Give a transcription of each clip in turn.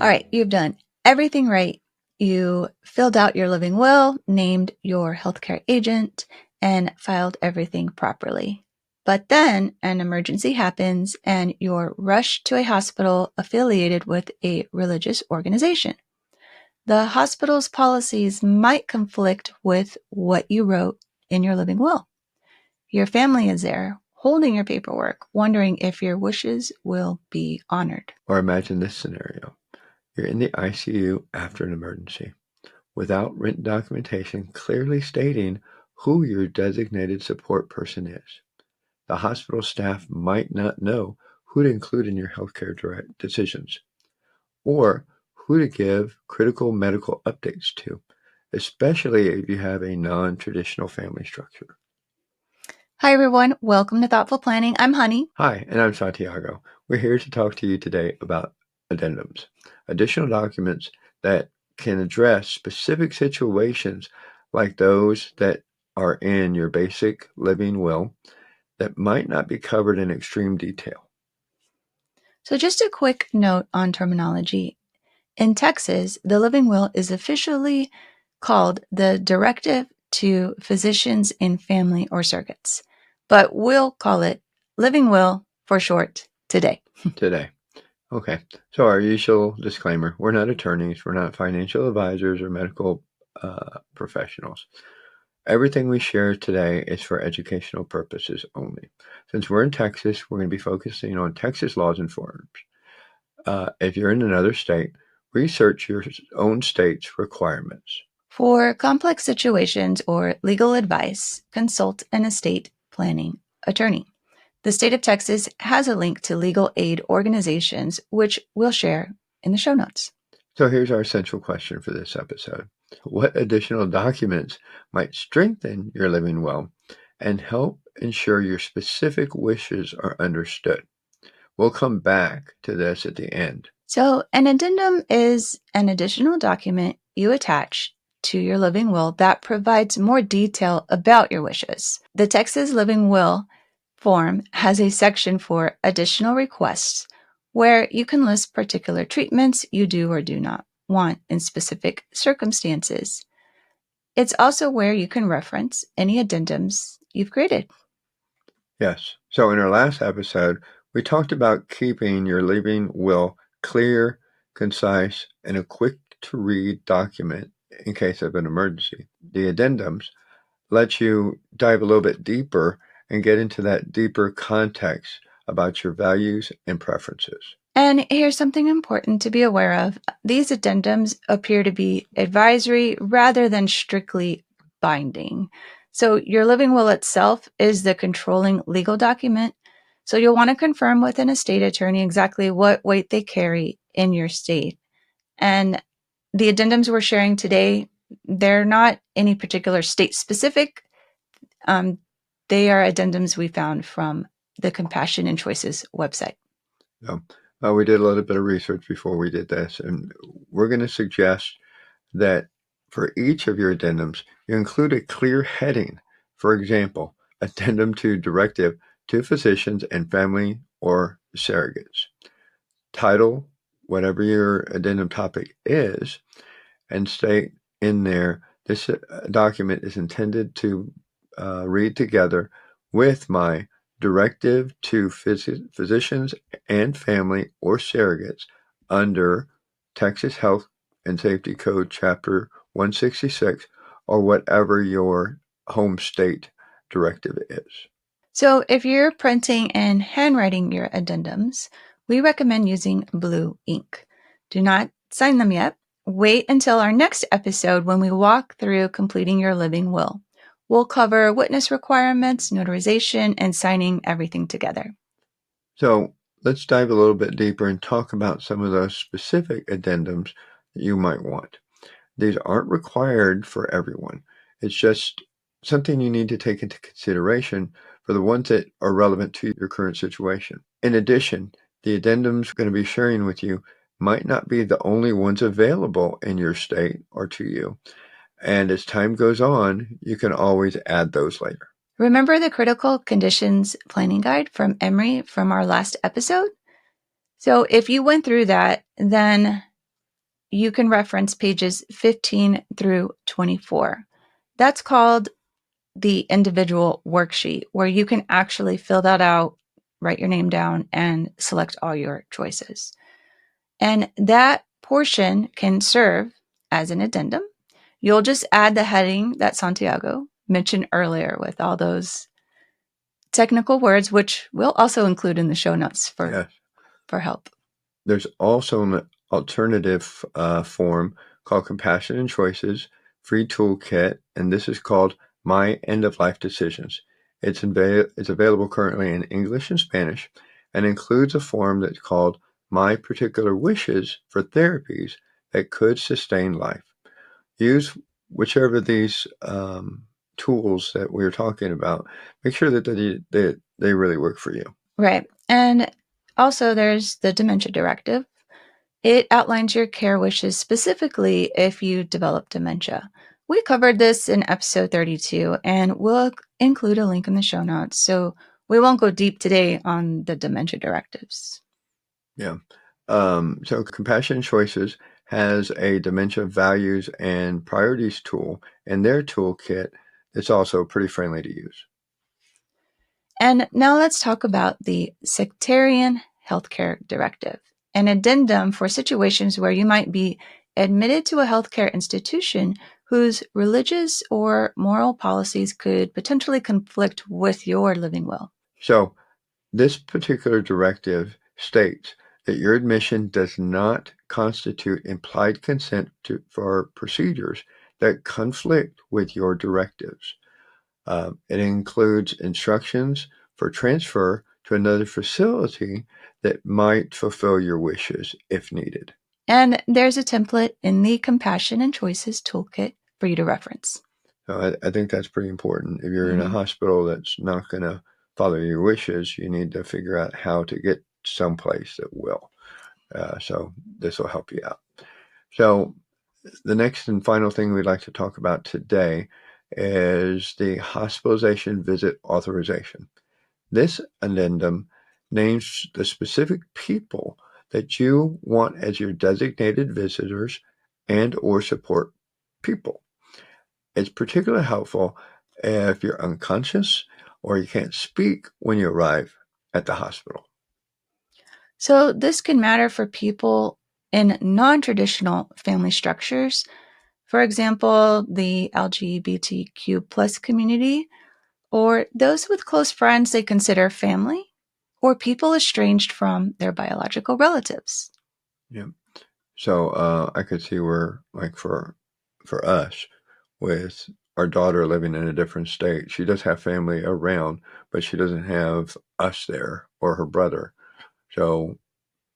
All right, you've done everything right. You filled out your living will, named your healthcare agent, and filed everything properly. But then an emergency happens and you're rushed to a hospital affiliated with a religious organization. The hospital's policies might conflict with what you wrote in your living will. Your family is there, holding your paperwork, wondering if your wishes will be honored. Or imagine this scenario. You're in the ICU after an emergency, without written documentation clearly stating who your designated support person is. The hospital staff might not know who to include in your healthcare direct decisions, or who to give critical medical updates to, especially if you have a non-traditional family structure. Hi, everyone. Welcome to Thoughtful Planning. I'm Honey. Hi, and I'm Santiago. We're here to talk to you today about addendums, additional documents that can address specific situations like those that are in your basic living will that might not be covered in extreme detail. So just a quick note on terminology. In Texas, the living will is officially called the Directive to Physicians in Family or Surrogates, but we'll call it living will for short today. Okay, so our usual disclaimer, we're not attorneys, we're not financial advisors or medical professionals. Everything we share today is for educational purposes only. Since we're in Texas, we're going to be focusing on Texas laws and forms. If you're in another state, research your own state's requirements. For complex situations or legal advice, consult an estate planning attorney. The state of Texas has a link to legal aid organizations, which we'll share in the show notes. So here's our central question for this episode. What additional documents might strengthen your living will and help ensure your specific wishes are understood? We'll come back to this at the end. So, an addendum is an additional document you attach to your living will that provides more detail about your wishes. The Texas Living Will form has a section for additional requests where you can list particular treatments you do or do not want in specific circumstances. It's also where you can reference any addendums you've created. Yes. So in our last episode, we talked about keeping your living will clear, concise, and a quick to read document in case of an emergency. The addendums let you dive a little bit deeper and get into that deeper context about your values and preferences. And here's something important to be aware of. These addendums appear to be advisory rather than strictly binding. So your living will itself is the controlling legal document. So you'll want to confirm with an estate attorney exactly what weight they carry in your state. And the addendums we're sharing today, they're not any particular state specific. They are addendums we found from the Compassion and Choices website. We did a little bit of research before we did this, and we're going to suggest that for each of your addendums, you include a clear heading. For example, addendum to Directive to Physicians and Family or Surrogates. Title, whatever your addendum topic is, and state in there, this document is intended to read together with my Directive to Physicians and Family or Surrogates under Texas Health and Safety Code Chapter 166 or whatever your home state directive is. So if you're printing and handwriting your addendums, we recommend using blue ink. Do not sign them yet. Wait until our next episode when we walk through completing your living will. We'll cover witness requirements, notarization, and signing everything together. So let's dive a little bit deeper and talk about some of those specific addendums that you might want. These aren't required for everyone. It's just something you need to take into consideration for the ones that are relevant to your current situation. In addition, the addendums we're going to be sharing with you might not be the only ones available in your state or to you. And as time goes on, you can always add those later. Remember the Critical Conditions Planning Guide from Emory from our last episode? So if you went through that, then you can reference pages 15 through 24. That's called the individual worksheet, where you can actually fill that out, write your name down, and select all your choices. And that portion can serve as an addendum. You'll just add the heading that Santiago mentioned earlier with all those technical words, which we'll also include in the show notes for help. There's also an alternative form called Compassion and Choices, free toolkit, and this is called My End of Life Decisions. It's available currently in English and Spanish, and includes a form that's called My Particular Wishes for Therapies that Could Sustain Life. Use whichever of these tools that we're talking about. Make sure that they really work for you. Right. And also there's the Dementia Directive. It outlines your care wishes specifically if you develop dementia. We covered this in episode 32, and we'll include a link in the show notes. So we won't go deep today on the dementia directives. Yeah. So Compassion Choices has a dementia values and priorities tool in their toolkit that's also pretty friendly to use. And now let's talk about the Sectarian Healthcare Directive, an addendum for situations where you might be admitted to a healthcare institution whose religious or moral policies could potentially conflict with your living will. So this particular directive states that your admission does not constitute implied consent for procedures that conflict with your directives. It includes instructions for transfer to another facility that might fulfill your wishes if needed. And there's a template in the Compassion and Choices Toolkit for you to reference. So I think that's pretty important. If you're in a hospital that's not going to follow your wishes, you need to figure out how to get someplace that will. So this will help you out. So the next and final thing we'd like to talk about today is the hospitalization visit authorization. This addendum names the specific people that you want as your designated visitors and or support people. It's particularly helpful if you're unconscious or you can't speak when you arrive at the hospital. So this can matter for people in non-traditional family structures. For example, the LGBTQ plus community, or those with close friends they consider family, or people estranged from their biological relatives. Yeah. So I could see where, like for us, with our daughter living in a different state, she does have family around, but she doesn't have us there or her brother. So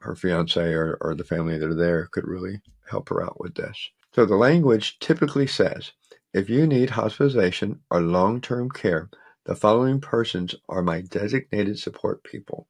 her fiance or the family that are there could really help her out with this. So the language typically says, if you need hospitalization or long-term care, the following persons are my designated support people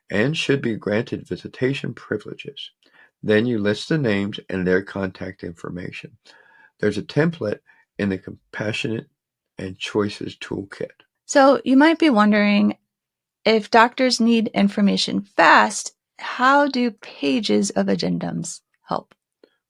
and should be granted visitation privileges. Then you list the names and their contact information. There's a template in the Compassionate and Choices Toolkit. So you might be wondering, if doctors need information fast, how do pages of addendums help?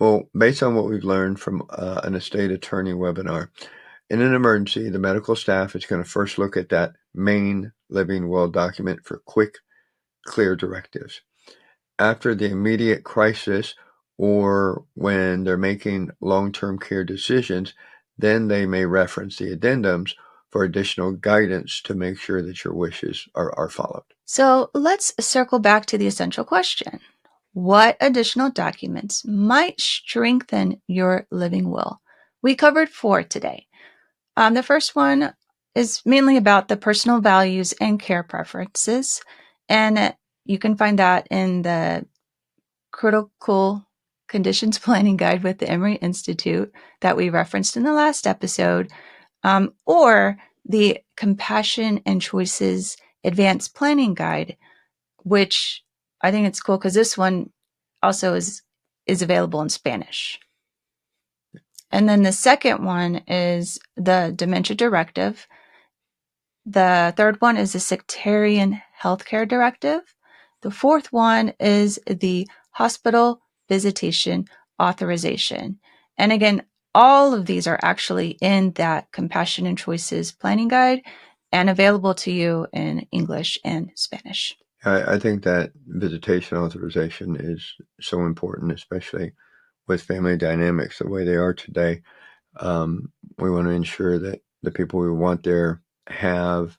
Well, based on what we've learned from an estate attorney webinar, in an emergency, the medical staff is going to first look at that main living will document for quick, clear directives. After the immediate crisis or when they're making long-term care decisions, then they may reference the addendums for additional guidance to make sure that your wishes are followed. So let's circle back to the essential question. What additional documents might strengthen your living will? We covered 4 today. The first one is mainly about the personal values and care preferences, and you can find that in the Critical Conditions Planning Guide with the Emory Institute that we referenced in the last episode, or the Compassion and Choices Advanced Planning Guide, which I think it's cool because this one also is available in Spanish. And then the second one is the Dementia Directive. The third one is the Sectarian Healthcare Directive. The fourth one is the Hospital Visitation Authorization. And again, all of these are actually in that Compassion and Choices planning guide and available to you in English and Spanish. I think that visitation authorization is so important, especially with family dynamics the way they are today. We want to ensure that the people we want there have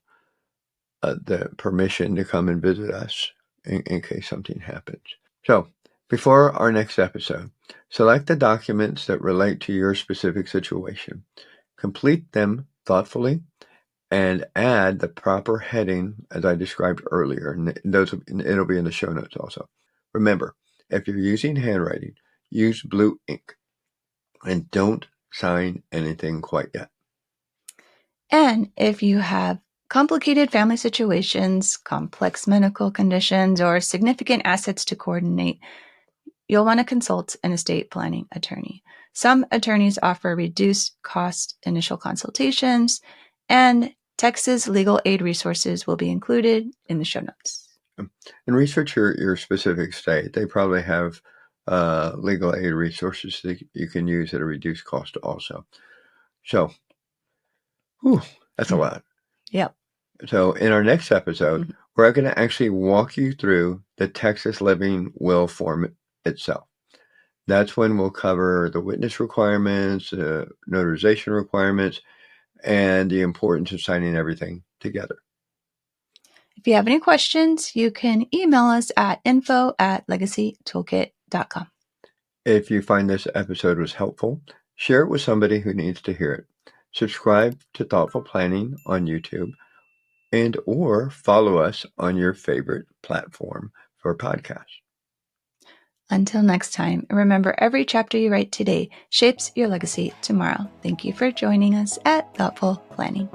the permission to come and visit us in case something happens. So, before our next episode, select the documents that relate to your specific situation. Complete them thoughtfully and add the proper heading as I described earlier. And it'll be in the show notes also. Remember, if you're using handwriting, use blue ink and don't sign anything quite yet. And if you have complicated family situations, complex medical conditions, or significant assets to coordinate, you'll want to consult an estate planning attorney. Some attorneys offer reduced cost initial consultations, and Texas legal aid resources will be included in the show notes. And research your specific state. They probably have legal aid resources that you can use at a reduced cost also. So, that's a lot. Yep. So in our next episode, we're going to actually walk you through the Texas Living Will form itself. That's when we'll cover the witness requirements, notarization requirements, and the importance of signing everything together. If you have any questions, you can email us at info@legacytoolkit.com. If you find this episode was helpful, share it with somebody who needs to hear it. Subscribe to Thoughtful Planning on YouTube or follow us on your favorite platform for podcasts. Until next time, remember every chapter you write today shapes your legacy tomorrow. Thank you for joining us at Thoughtful Planning.